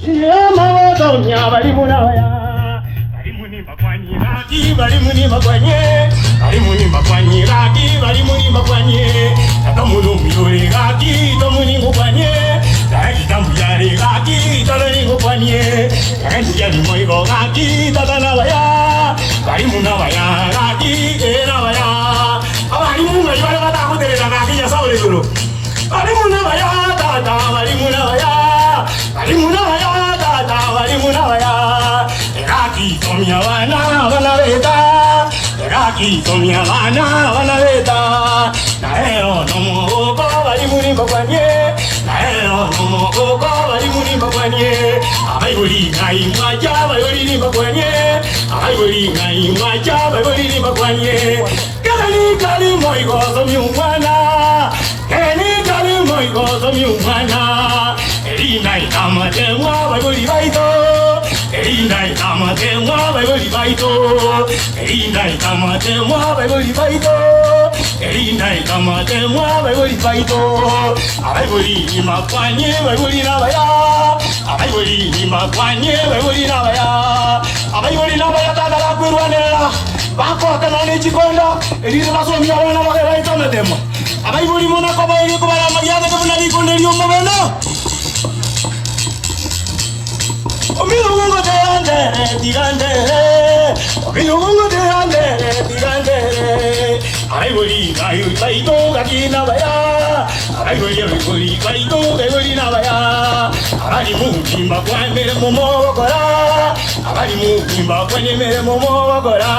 Shiyama wadonya balimunawaya. Balimuni makwanye raki, balimuni makwanye. Balimuni makwanye raki, balimuni makwanye. Tatamunu miyore raki, tamuni mukwanye. Taki tambuyare raki, talani mukwanye. Taki yari moigo raki, tatanawaya. Balimunawaya raki, enawaya. Abalimunga yore batakuterera raki ya saule duro. Balimunawaya tata, balimunawaya. Balimunawaya tata, balimunawaya. Raki tomia wana veta. Raki tomia wana veta. Naero nomo oko balimuni makwanye. Naero nomo oko balimuni makwanye. Abaibuli ngai mwaja baibuli makwanye. Abaibuli ngai mwaja baibuli makwanye. Kali kali moigo somyumwana. Kali kali moigo somyumwana. Erinai kamatemwa baibuli baito. Erinai kamatemwa baibuli baito. Erinai kamatemwa baibuli baito. Erinai kamatemwa baibuli baito. Abaibuli ni makwanye baibuli nabaya. Abaibuli ni makwanye baibuli nabaya. Abaibuli nabaya tadala kwirwanera. Bako kanane chikonda. Erize basomya wana babaito medemo. Abaibuli mona kobaili kubala magiyaga kubunali kondeli omabeno. Omilugungo de andere, tirandere. Omilugungo de andere, tirandere. Aibuli gayu baito gakina baya. Aibuli gaito gayu na baya. Abali mukimba kwemere momo wakora. Abali mukimba kwemere momo wakora.